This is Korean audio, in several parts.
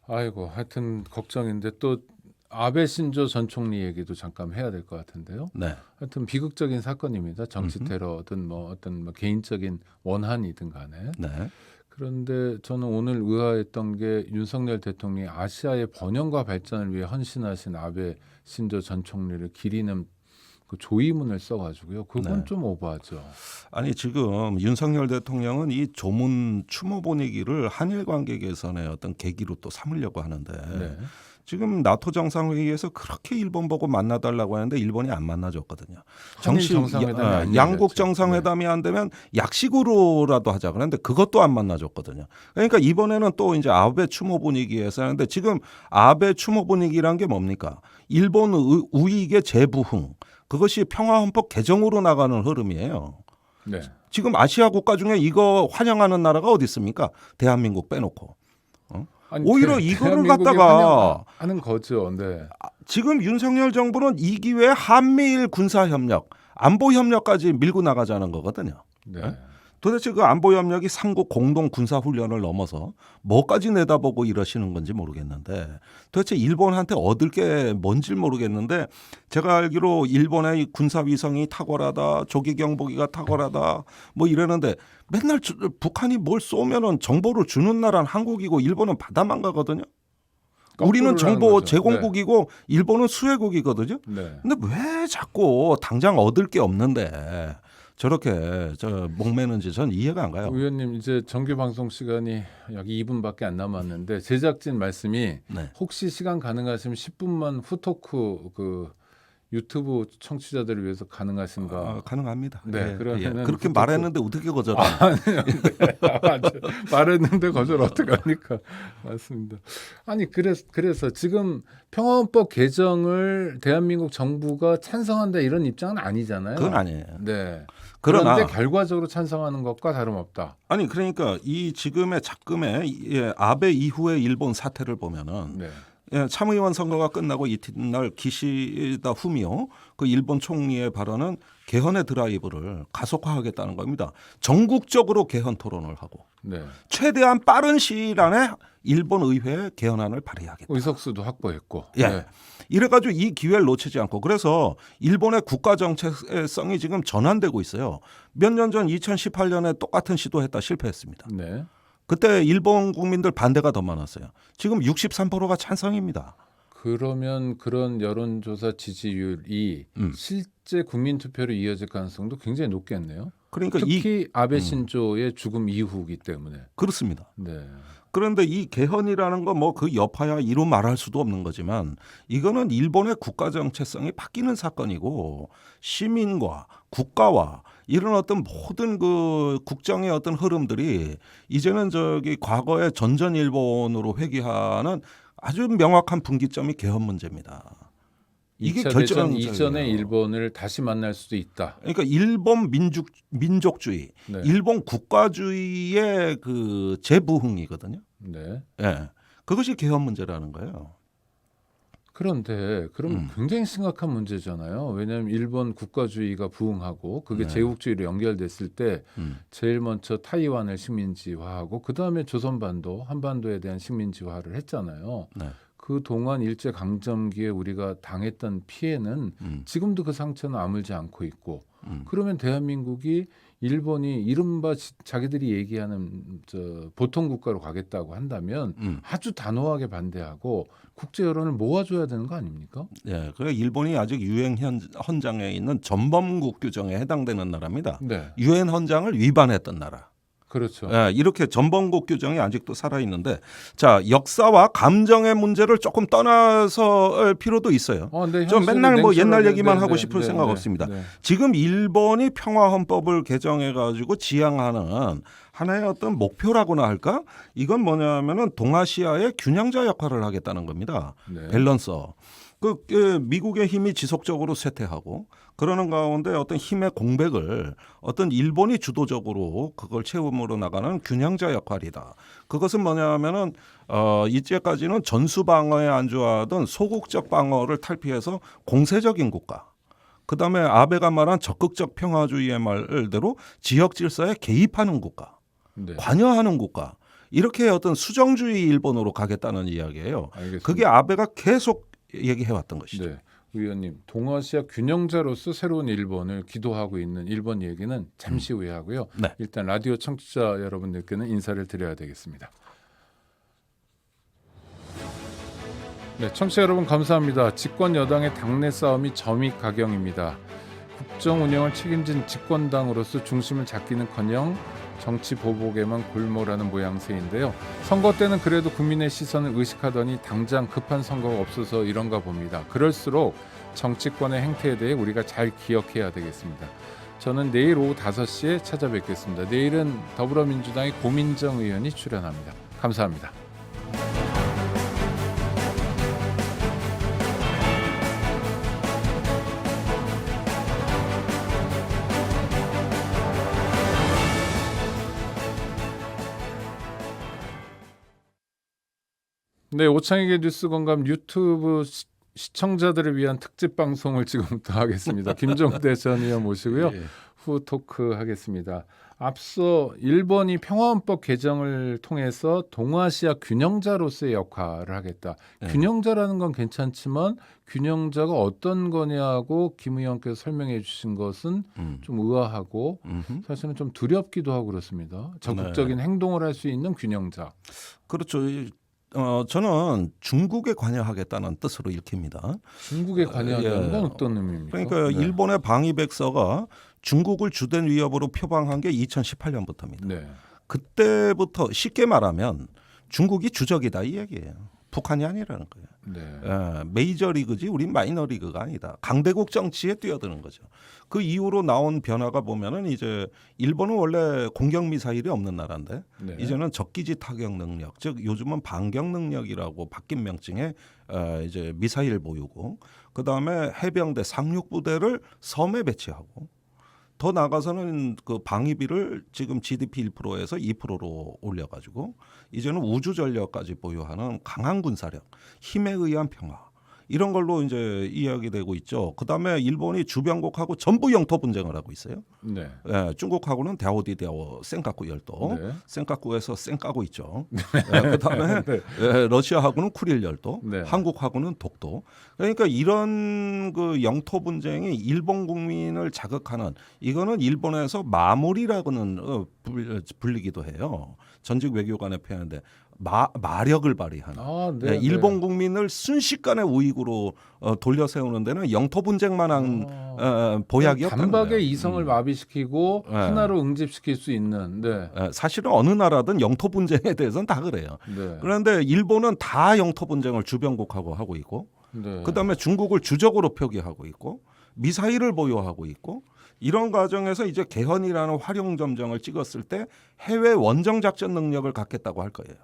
아이고, 하여튼 걱정인데 또 아베 신조 전 총리 얘기도 잠깐 해야 될 것 같은데요. 네. 하여튼 비극적인 사건입니다. 정치 음흠. 테러든 뭐 어떤 뭐 개인적인 원한이든 간에. 네. 그런데 저는 오늘 의아했던 게 윤석열 대통령이 아시아의 번영과 발전을 위해 헌신하신 아베 신조 전 총리를 기리는 그 조의문을 써가지고요. 그건 네. 좀 오버하죠. 아니 지금 윤석열 대통령은 이 조문 추모 분위기를 한일 관계 개선의 어떤 계기로 또 삼으려고 하는데 네. 지금 나토 정상회의에서 그렇게 일본 보고 만나달라고 하는데 일본이 안 만나줬거든요. 한일 정상회담이 안 양국 열렸죠. 정상회담이 안 되면 약식으로라도 하자 그랬는데 그것도 안 만나줬거든요. 그러니까 이번에는 또 이제 아베 추모 분위기에서 하는데 지금 아베 추모 분위기란 게 뭡니까? 일본 우익의 재부흥 그것이 평화헌법 개정으로 나가는 흐름이에요. 네. 지금 아시아 국가 중에 이거 환영하는 나라가 어디 있습니까? 대한민국 빼놓고. 아니, 오히려 이거를 대한민국이 갖다가 하는 거죠. 네. 지금 윤석열 정부는 이 기회에 한미일 군사협력, 안보협력까지 밀고 나가자는 거거든요. 네. 도대체 그 안보협력이 삼국 공동 군사훈련을 넘어서 뭐까지 내다보고 이러시는 건지 모르겠는데 도대체 일본한테 얻을 게 뭔지 모르겠는데 제가 알기로 일본의 군사위성이 탁월하다, 조기경보기가 탁월하다 뭐 이러는데 맨날 북한이 뭘 쏘면은 정보를 주는 나라는 한국이고 일본은 받아만 가거든요. 우리는 거꾸로 하는 정보 거죠. 제공국이고 일본은 수혜국이거든요. 네. 근데 왜 자꾸 당장 얻을 게 없는데 저렇게 목매는지 전 이해가 안 가요. 의원님 이제 정규 방송 시간이 약 2분밖에 안 남았는데 제작진 말씀이 네. 혹시 시간 가능하시면 10분만 후토크 그 유튜브 청취자들을 위해서 가능하신가? 가능합니다. 네, 그러면은 그렇게 후토크- 말했는데 어떻게 거절을? 말했는데 거절 어떡합니까? 맞습니다. 아니 그래서 지금 평화헌법 개정을 대한민국 정부가 찬성한다 이런 입장은 아니잖아요. 그건 아니에요. 네. 그러나 그런데 결과적으로 찬성하는 것과 다름없다. 아니 그러니까 이 지금의 작금의 아베 이후의 일본 사태를 보면은 네. 참의원 선거가 끝나고 이튿날 기시다 후미오 그 일본 총리의 발언은 개헌의 드라이브를 가속화하겠다는 겁니다. 전국적으로 개헌 토론을 하고 네. 최대한 빠른 시일 안에 일본 의회에 개헌안을 발의하겠다. 의석수도 확보했고. 예. 네. 이래가지고 이 기회를 놓치지 않고 그래서 일본의 국가 정체성이 지금 전환되고 있어요. 몇 년 전 2018년에 똑같은 시도했다 실패했습니다. 네. 그때 일본 국민들 반대가 더 많았어요. 지금 63%가 찬성입니다. 그러면 그런 여론조사 지지율이 실제 국민투표로 이어질 가능성도 굉장히 높겠네요. 그러니까 특히 아베 신조의 죽음 이후이기 때문에. 그렇습니다. 네. 그런데 이 개헌이라는 거 뭐 그 여파야 이루 말할 수도 없는 거지만 이거는 일본의 국가 정체성이 바뀌는 사건이고 시민과 국가와 이런 어떤 모든 그 국정의 어떤 흐름들이 이제는 과거의 전전 일본으로 회귀하는 아주 명확한 분기점이 개헌 문제입니다. 이게 2차 대전 결정적이에요. 이전의 일본을 다시 만날 수도 있다. 그러니까 일본 민족주의, 네. 일본 국가주의의 그 재부흥이거든요. 네. 예, 그것이 개헌 문제라는 거예요. 그런데 그럼 굉장히 심각한 문제잖아요. 왜냐하면 일본 국가주의가 부흥하고 그게 네. 제국주의로 연결됐을 때 제일 먼저 타이완을 식민지화하고 그 다음에 조선반도, 한반도에 대한 식민지화를 했잖아요. 네. 그 동안 일제 강점기에 우리가 당했던 피해는 지금도 그 상처는 아물지 않고 있고 그러면 대한민국이 일본이 이른바 자기들이 얘기하는 보통 국가로 가겠다고 한다면 아주 단호하게 반대하고 국제 여론을 모아줘야 되는 거 아닙니까? 예, 그래 일본이 아직 유엔 헌장에 있는 전범국 규정에 해당되는 나라입니다. 네, 유엔 헌장을 위반했던 나라. 그렇죠. 예, 이렇게 전범국 규정이 아직도 살아 있는데, 자 역사와 감정의 문제를 조금 떠나서 필요도 있어요. 근데 저 맨날 뭐 옛날 얘기만 하고 네, 싶을 네, 생각 네, 없습니다. 네. 지금 일본이 평화헌법을 개정해가지고 지향하는 하나의 어떤 목표라고나 할까? 이건 뭐냐면은 동아시아의 균형자 역할을 하겠다는 겁니다. 네. 밸런서. 미국의 힘이 지속적으로 쇠퇴하고 그러는 가운데 어떤 힘의 공백을 어떤 일본이 주도적으로 그걸 채움으로 나가는 균형자 역할이다. 그것은 뭐냐면은 이제까지는 전수 방어에 안주하던 소국적 방어를 탈피해서 공세적인 국가. 그다음에 아베가 말한 적극적 평화주의의 말대로 지역 질서에 개입하는 국가, 네. 관여하는 국가. 이렇게 어떤 수정주의 일본으로 가겠다는 이야기예요. 알겠습니다. 그게 아베가 계속 얘기해왔던 것이죠. 네. 의원님, 동아시아 균형자로서 새로운 일본을 기도하고 있는 일본 얘기는 잠시 후에 하고요. 네. 일단 라디오 청취자 여러분들께는 인사를 드려야 되겠습니다. 네, 청취자 여러분 감사합니다. 집권 여당의 당내 싸움이 점입가경입니다. 국정 운영을 책임진 집권당으로서 중심을 잡기는커녕 정치 보복에만 골몰하는 모양새인데요. 선거 때는 그래도 국민의 시선을 의식하더니 당장 급한 선거가 없어서 이런가 봅니다. 그럴수록 정치권의 행태에 대해 우리가 잘 기억해야 되겠습니다. 저는 내일 오후 5시에 찾아뵙겠습니다. 내일은 더불어민주당의 고민정 의원이 출연합니다. 감사합니다. 네, 오창익의 뉴스 공감 유튜브 시청자들을 위한 특집 방송을 지금부터 하겠습니다. 김종대 전 의원 모시고요. 예. 후 토크 하겠습니다. 앞서 일본이 평화헌법 개정을 통해서 동아시아 균형자로서의 역할을 하겠다. 네. 균형자라는 건 괜찮지만 균형자가 어떤 거냐고 김 의원께서 설명해 주신 것은 좀 의아하고 사실은 좀 두렵기도 하고 그렇습니다. 적극적인 행동을 할 수 있는 균형자. 그렇죠. 저는 중국에 관여하겠다는 뜻으로 읽힙니다. 중국에 관여한다는 예. 건 어떤 의미입니까? 그러니까 네. 일본의 방위백서가 중국을 주된 위협으로 표방한 게 2018년부터입니다. 네. 그때부터 쉽게 말하면 중국이 주적이다 이 얘기예요. 북한이 아니라는 거예요. 네. 메이저리그지 우린 마이너리그가 아니다. 강대국 정치에 뛰어드는 거죠. 그 이후로 나온 변화가 보면은 이제 일본은 원래 공격 미사일이 없는 나라인데 네. 이제는 적기지 타격 능력, 즉 요즘은 반격 능력이라고 바뀐 명칭의 이제 미사일 보유고, 그 다음에 해병대 상륙부대를 섬에 배치하고. 더 나가서는 그 방위비를 지금 GDP 1%에서 2%로 올려가지고 이제는 우주 전력까지 보유하는 강한 군사력, 힘에 의한 평화 이런 걸로 이제 이야기되고 있죠. 그 다음에 일본이 주변국하고 전부 영토 분쟁을 하고 있어요. 네. 예, 중국하고는 대오디대오 센카쿠 열도, 네. 센카쿠에서 쌩 까고 있죠. 그 다음에 네. 러시아하고는 쿠릴 열도, 네. 한국하고는 독도. 그러니까 이런 그 영토 분쟁이 일본 국민을 자극하는, 이거는 일본에서 마무리라고는 불리기도 해요. 전직 외교관의 표현인데 마력을 발휘하는. 네, 일본 국민을 순식간에 우익으로 돌려 세우는 데는 영토 분쟁만한 보약이 없다는 단박에 거예요. 이성을 마비시키고 네. 하나로 응집시킬 수 있는. 네. 사실은 어느 나라든 영토 분쟁에 대해서는 다 그래요. 네. 그런데 일본은 다 영토 분쟁을 주변국하고 하고 있고, 네. 그다음에 중국을 주적으로 표기하고 있고, 미사일을 보유하고 있고, 이런 과정에서 이제 개헌이라는 활용점정을 찍었을 때 해외 원정 작전 능력을 갖겠다고 할 거예요.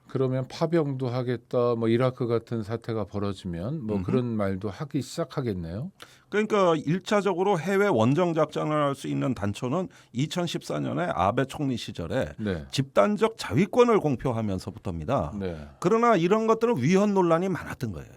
그러면 파병도 하겠다. 뭐 이라크 같은 사태가 벌어지면 뭐 그런 말도 하기 시작하겠네요. 그러니까 1차적으로 해외 원정 작전을 할 수 있는 단초는 2014년에 아베 총리 시절에 네. 집단적 자위권을 공표하면서부터입니다. 네. 그러나 이런 것들은 위헌 논란이 많았던 거예요.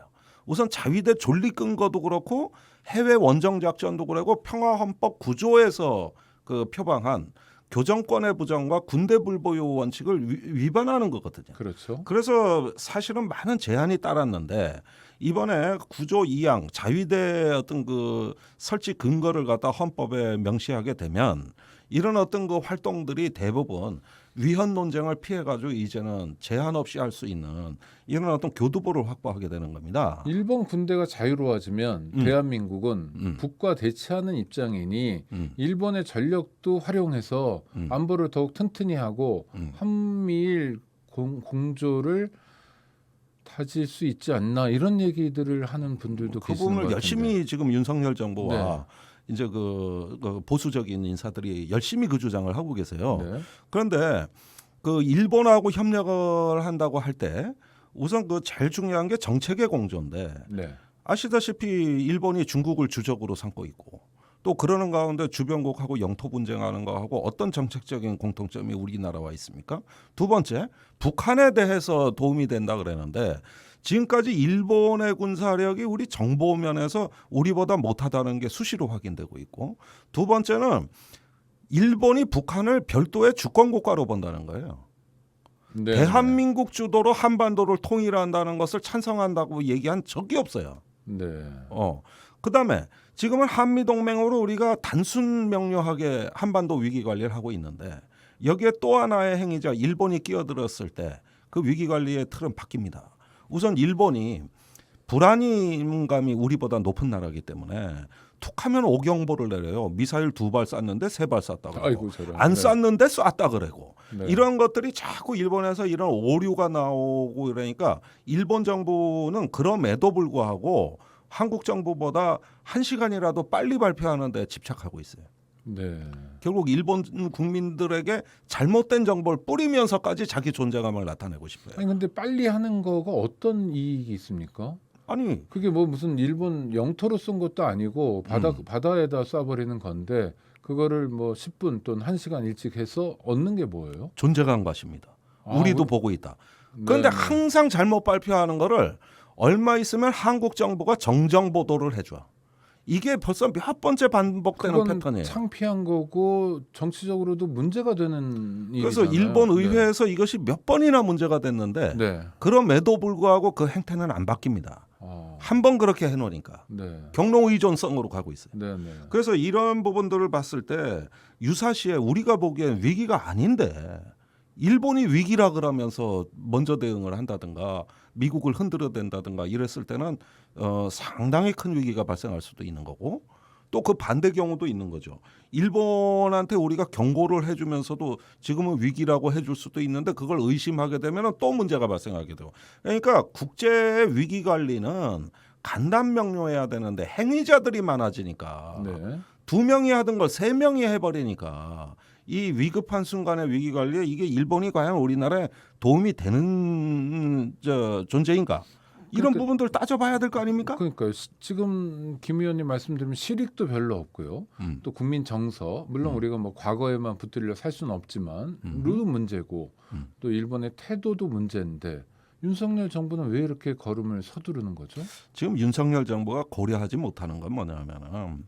우선 자위대 존립 근거도 그렇고 해외 원정 작전도 그렇고 평화헌법 구조에서 그 표방한 교정권의 부정과 군대 불보유 원칙을 위반하는 거거든요. 그렇죠. 그래서 사실은 많은 제한이 따랐는데 이번에 구조 2항 자위대 어떤 그 설치 근거를 갖다 헌법에 명시하게 되면 이런 어떤 그 활동들이 대부분 위헌 논쟁을 피해 가지고 이제는 제한 없이 할 수 있는 이런 어떤 교두보를 확보하게 되는 겁니다. 일본 군대가 자유로워지면 대한민국은 북과 대치하는 입장이니 일본의 전력도 활용해서 안보를 더욱 튼튼히 하고 한미일 공조를 다질 수 있지 않나 이런 얘기들을 하는 분들도 그 계시는 것 부분을 같은데. 열심히 지금 윤석열 정부와 네. 이제 그 보수적인 인사들이 열심히 그 주장을 하고 계세요. 네. 그런데 그 일본하고 협력을 한다고 할 때 우선 그 제일 중요한 게 정책의 공조인데 네. 아시다시피 일본이 중국을 주적으로 삼고 있고 또 그러는 가운데 주변국하고 영토 분쟁하는 거하고 어떤 정책적인 공통점이 우리나라와 있습니까? 두 번째, 북한에 대해서 도움이 된다 그랬는데 지금까지 일본의 군사력이 우리 정보 면에서 우리보다 못하다는 게 수시로 확인되고 있고, 두 번째는 일본이 북한을 별도의 주권 국가로 본다는 거예요. 네. 대한민국 주도로 한반도를 통일한다는 것을 찬성한다고 얘기한 적이 없어요. 네. 그다음에 지금은 한미 동맹으로 우리가 단순 명료하게 한반도 위기 관리를 하고 있는데 여기에 또 하나의 행위자 일본이 끼어들었을 때 그 위기 관리의 틀은 바뀝니다. 우선 일본이 불안감이 우리보다 높은 나라이기 때문에 툭하면 오경보를 내려요. 미사일 2발 쐈는데 3발 쐈다 그러고 아이고 저런. 안 네. 쐈는데 쐈다 그러고 네. 이런 것들이 자꾸 일본에서 이런 오류가 나오고 이러니까 일본 정부는 그럼에도 불구하고 한국 정부보다 1시간이라도 빨리 발표하는 데 집착하고 있어요. 네. 결국 일본 국민들에게 잘못된 정보를 뿌리면서까지 자기 존재감을 나타내고 싶어요. 아니 근데 빨리 하는 거가 어떤 이익이 있습니까? 아니 그게 뭐 무슨 일본 영토로 쏜 것도 아니고 바다에다 쏴버리는 건데 그거를 뭐 10분 또는 1시간 일찍 해서 얻는 게 뭐예요? 존재감 과시입니다. 우리도 보고 있다. 네, 그런데 네. 항상 잘못 발표하는 거를 얼마 있으면 한국 정부가 정정 보도를 해줘. 이게 벌써 몇 번째 반복되는 그건 패턴이에요. 창피한 거고 정치적으로도 문제가 되는 그래서 일이잖아요. 일본 의회에서 이것이 몇 번이나 문제가 됐는데 네. 그럼에도 불구하고 그 행태는 안 바뀝니다. 한 번 그렇게 해놓으니까 네. 경로 의존성으로 가고 있어요. 네, 네. 그래서 이런 부분들을 봤을 때 유사시에 우리가 보기엔 위기가 아닌데 일본이 위기라 그러면서 먼저 대응을 한다든가 미국을 흔들어댄다든가 이랬을 때는 상당히 큰 위기가 발생할 수도 있는 거고 또 그 반대 경우도 있는 거죠. 일본한테 우리가 경고를 해주면서도 지금은 위기라고 해줄 수도 있는데 그걸 의심하게 되면 또 문제가 발생하게 되고 그러니까 국제 위기 관리는 간단 명료해야 되는데 행위자들이 많아지니까 네. 2명이 하던 걸 3명이 해버리니까 이 위급한 순간의 위기 관리에 이게 일본이 과연 우리나라에 도움이 되는 존재인가? 이런 그러니까- 부분들 따져봐야 될 거 아닙니까? 그러니까 지금 김 의원님 말씀드리면 실익도 별로 없고요. 또 국민 정서 물론 우리가 뭐 과거에만 붙들려 살 수는 없지만 룰도 문제고 또 일본의 태도도 문제인데 윤석열 정부는 왜 이렇게 걸음을 서두르는 거죠? 지금 윤석열 정부가 고려하지 못하는 건 뭐냐면은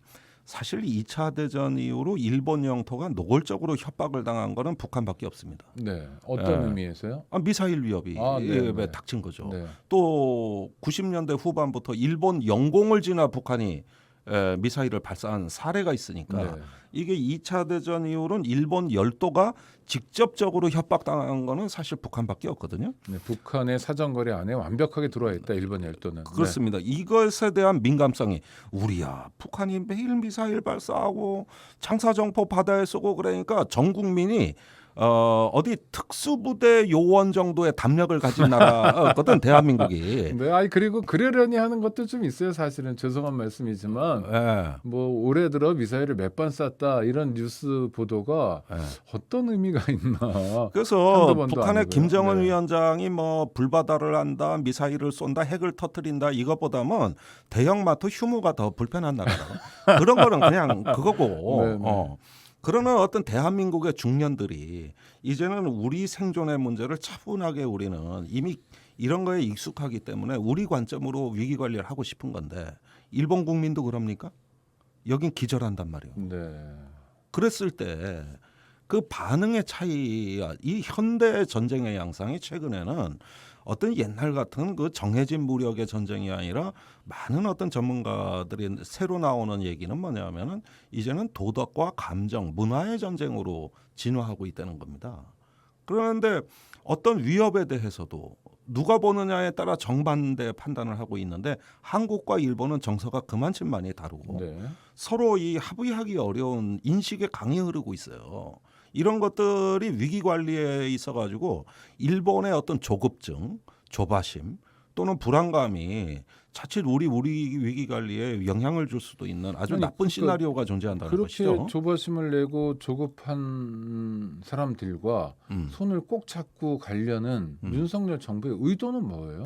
사실 2차 대전 이후로 일본 영토가 노골적으로 협박을 당한 거는 북한밖에 없습니다. 네. 어떤 네. 의미에서요? 미사일 위협이 네, 네. 닥친 거죠. 네. 또 90년대 후반부터 일본 영공을 지나 북한이 미사일을 발사한 사례가 있으니까 네. 이게 2차 대전 이후로는 일본 열도가 직접적으로 협박당한 거는 사실 북한밖에 없거든요. 네, 북한의 사정거리 안에 완벽하게 들어와 있다. 일본 열도는. 그렇습니다. 이것에 대한 민감성이 우리야 북한이 매일 미사일 발사하고 장사정포 바다에 쏘고 그러니까 전 국민이 어디 특수부대 요원 정도의 담력을 가진 나라거든 대한민국이. 네. 아니 그리고 그러려니 하는 것도 좀 있어요. 사실은 죄송한 말씀이지만 예. 뭐 올해 들어 미사일을 몇 번 쐈다 이런 뉴스 보도가 예. 어떤 의미가 있나? 그래서 한두 번도 북한의 아니고요. 김정은 네. 위원장이 뭐 불바다를 한다, 미사일을 쏜다, 핵을 터뜨린다 이것보다는 대형마트 휴무가 더 불편한 나라라고. 그런 거는 그냥 그거고. 네, 네. 그러는 어떤 대한민국의 중년들이 이제는 우리 생존의 문제를 차분하게 우리는 이미 이런 거에 익숙하기 때문에 우리 관점으로 위기 관리를 하고 싶은 건데 일본 국민도 그럽니까? 여긴 기절한단 말이에요. 네. 그랬을 때 그 반응의 차이, 이 현대 전쟁의 양상이 최근에는 어떤 옛날 같은 그 정해진 무력의 전쟁이 아니라 많은 어떤 전문가들이 새로 나오는 얘기는 뭐냐면은 이제는 도덕과 감정, 문화의 전쟁으로 진화하고 있다는 겁니다. 그런데 어떤 위협에 대해서도 누가 보느냐에 따라 정반대 판단을 하고 있는데 한국과 일본은 정서가 그만큼 많이 다르고 네. 서로 이 합의하기 어려운 인식의 강이 흐르고 있어요. 이런 것들이 위기 관리에 있어 가지고 일본의 어떤 조급증, 조바심 또는 불안감이 자칫 우리 위기 관리에 영향을 줄 수도 있는 아주 아니, 나쁜 시나리오가 존재한다는 그렇게 것이죠. 조바심을 내고 조급한 사람들과 손을 꼭 잡고 가려는 윤석열 정부의 의도는 뭐예요?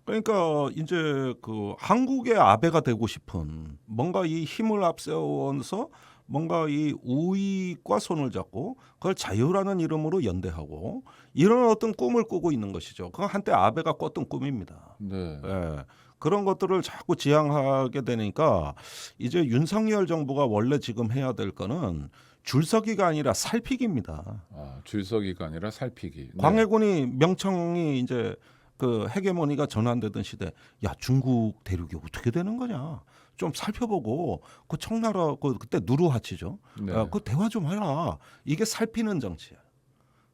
그러니까 이제 그 한국의 아베가 되고 싶은 뭔가 이 힘을 앞세워서 뭔가 이 우익과 손을 잡고 그걸 자유라는 이름으로 연대하고 이런 어떤 꿈을 꾸고 있는 것이죠. 그건 한때 아베가 꿨던 꿈입니다. 네. 예. 그런 것들을 자꾸 지향하게 되니까 이제 윤석열 정부가 원래 지금 해야 될 거는 줄서기가 아니라 살피기입니다. 줄서기가 아니라 살피기. 네. 광해군이 명청이 이제 그 헤게모니가 전환되던 시대, 야 중국 대륙이 어떻게 되는 거냐, 좀 살펴보고 그 청나라 그때 누르하치죠. 네. 그 대화 좀 해라. 이게 살피는 정치야.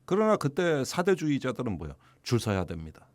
그러나 그때 사대주의자들은 뭐야? 줄 서야 됩니다.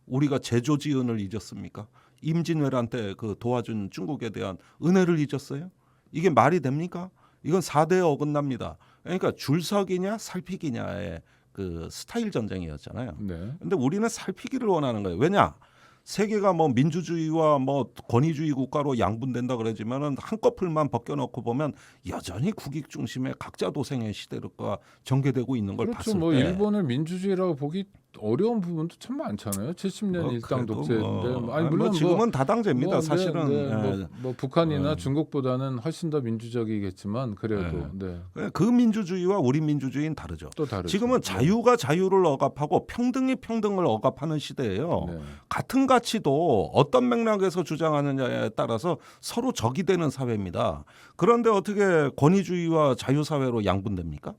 우리가 제조지은을 잊었습니까? 임진왜란 때 그 도와준 중국에 대한 은혜를 잊었어요? 이게 말이 됩니까? 이건 4대에 어긋납니다. 그러니까 줄서기냐 살피기냐의 그 스타일 전쟁이었잖아요. 네. 근데 우리는 살피기를 원하는 거예요. 왜냐? 세계가 뭐 민주주의와 뭐 권위주의 국가로 양분된다 그러지만은 한꺼풀만 벗겨놓고 보면 여전히 국익 중심의 각자 도생의 시대가 전개되고 있는 걸 그렇죠. 봤을 뭐 때 일본을 민주주의라고 보기 어려운 부분도 참 많잖아요. 70년 뭐 일당 그래도 독재인데 뭐, 아니 물론 지금은 다당제입니다. 뭐, 사실은 네, 예. 뭐 북한이나 어. 중국보다는 훨씬 더 민주적이겠지만 그래도 네. 그 민주주의와 우리 민주주의는 다르죠. 또 다르죠. 지금은 자유가 자유를 억압하고 평등이 평등을 억압하는 시대예요. 네. 같은 가치도 어떤 맥락에서 주장하느냐에 따라서 서로 적이 되는 사회입니다. 그런데 어떻게 권위주의와 자유사회로 양분됩니까?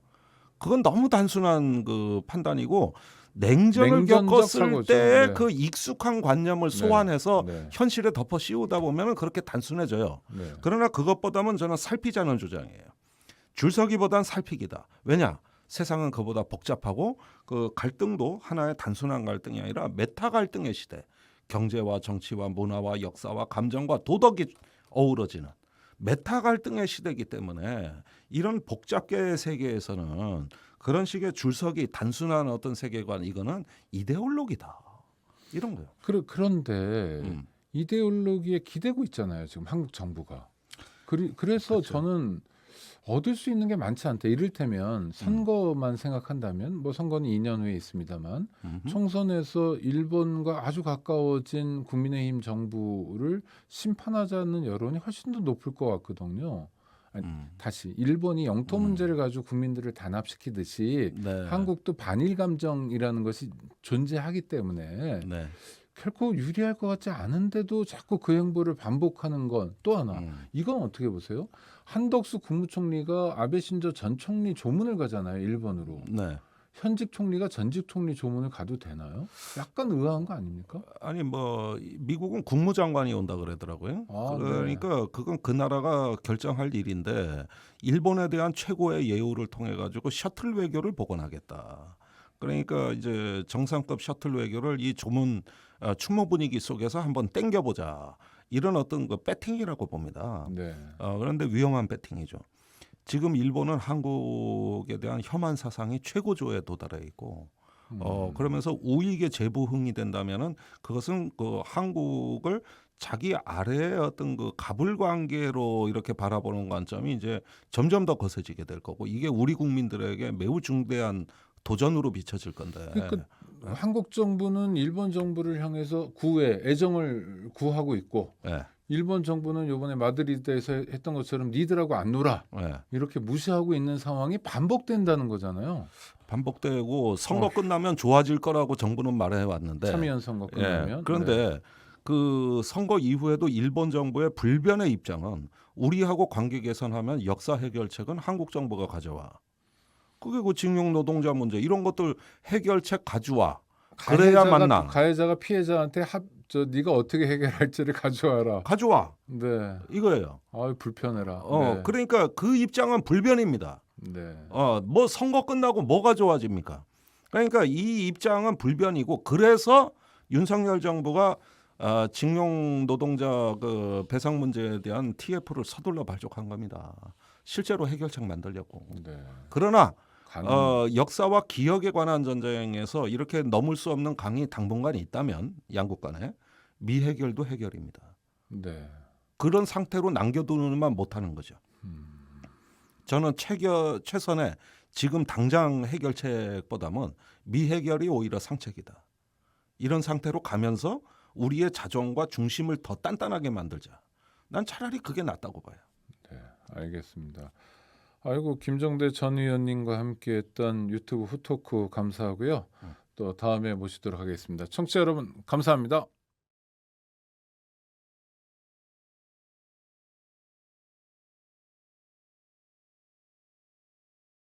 그건 너무 단순한 그 판단이고 냉전을 냉전적 겪었을 사고죠. 때 네. 그 익숙한 관념을 소환해서 네. 현실에 덮어 씌우다 보면 그렇게 단순해져요. 네. 그러나 그것보다는 저는 살피자는 주장이에요. 줄서기보단 살피기다. 왜냐? 세상은 그보다 복잡하고 그 갈등도 하나의 단순한 갈등이 아니라 메타 갈등의 시대. 경제와 정치와 문화와 역사와 감정과 도덕이 어우러지는 메타 갈등의 시대이기 때문에 이런 복잡계의 세계에서는 그런 식의 줄서기 단순한 어떤 세계관 이거는 이데올로기다. 이런 거예요. 그런데 이데올로기에 기대고 있잖아요. 지금 한국 정부가. 그래서 그렇죠. 저는 얻을 수 있는 게 많지 않다. 이를테면 선거만 생각한다면 뭐 선거는 2년 후에 있습니다만 총선에서 일본과 아주 가까워진 국민의힘 정부를 심판하자는 여론이 훨씬 더 높을 것 같거든요. 아니, 다시 일본이 영토 문제를 가지고 국민들을 단합시키듯이 네. 한국도 반일 감정이라는 것이 존재하기 때문에 네. 결코 유리할 것 같지 않은데도 자꾸 그 행보를 반복하는 건 또 하나. 이건 어떻게 보세요? 한덕수 국무총리가 아베 신조 전 총리 조문을 가잖아요. 일본으로. 네. 현직 총리가 전직 총리 조문을 가도 되나요? 약간 의아한 거 아닙니까? 아니 뭐 미국은 국무장관이 온다 그러더라고요. 아, 그러니까 그건 그 나라가 결정할 일인데 일본에 대한 최고의 예우를 통해 가지고 셔틀 외교를 복원하겠다. 그러니까 이제 정상급 셔틀 외교를 이 조문 추모 분위기 속에서 한번 땡겨보자. 이런 어떤 그 배팅이라고 봅니다. 네. 그런데 위험한 배팅이죠. 지금 일본은 한국에 대한 혐한 사상이 최고조에 도달해 있고 그러면서 우익의 재부흥이 된다면은 그것은 그 한국을 자기 아래의 어떤 그 갑을 관계로 이렇게 바라보는 관점이 이제 점점 더 거세지게 될 거고 이게 우리 국민들에게 매우 중대한 도전으로 비춰질 건데. 그러니까 한국 정부는 일본 정부를 향해서 구애, 애정을 구하고 있고 네. 일본 정부는 이번에 마드리드에서 했던 것처럼 니들하고 안 놀아. 네. 이렇게 무시하고 있는 상황이 반복된다는 거잖아요. 반복되고 선거 끝나면 좋아질 거라고 정부는 말해 왔는데. 참의원 선거 끝나면. 그런데 네. 그 선거 이후에도 일본 정부의 불변의 입장은 우리하고 관계 개선하면 역사 해결책은 한국 정부가 가져와. 그게 그 징용 노동자 문제 이런 것들 해결책 가져와. 그래야 만나. 가해자가 피해자한테 네가 어떻게 해결할지를 가져와라. 가져와. 네. 이거예요. 아유 불편해라. 네. 그러니까 그 입장은 불변입니다. 네. 뭐 선거 끝나고 뭐가 좋아집니까? 그러니까 이 입장은 불변이고 그래서 윤석열 정부가 징용 노동자 그 배상 문제에 대한 TF를 서둘러 발족한 겁니다. 실제로 해결책 만들려고. 네. 그러나 역사와 기억에 관한 전쟁에서 이렇게 넘을 수 없는 강이 당분간 있다면 양국 간에 미해결도 해결입니다. 네. 그런 상태로 남겨두는만 못하는 거죠. 저는 최선의 지금 당장 해결책보다는 미해결이 오히려 상책이다. 이런 상태로 가면서 우리의 자존과 중심을 더 단단하게 만들자. 난 차라리 그게 낫다고 봐요. 네, 알겠습니다. 아이고 김정대 전 의원님과 함께했던 유튜브 후토크 감사하고요. 또 다음에 모시도록 하겠습니다. 청취자 여러분 감사합니다.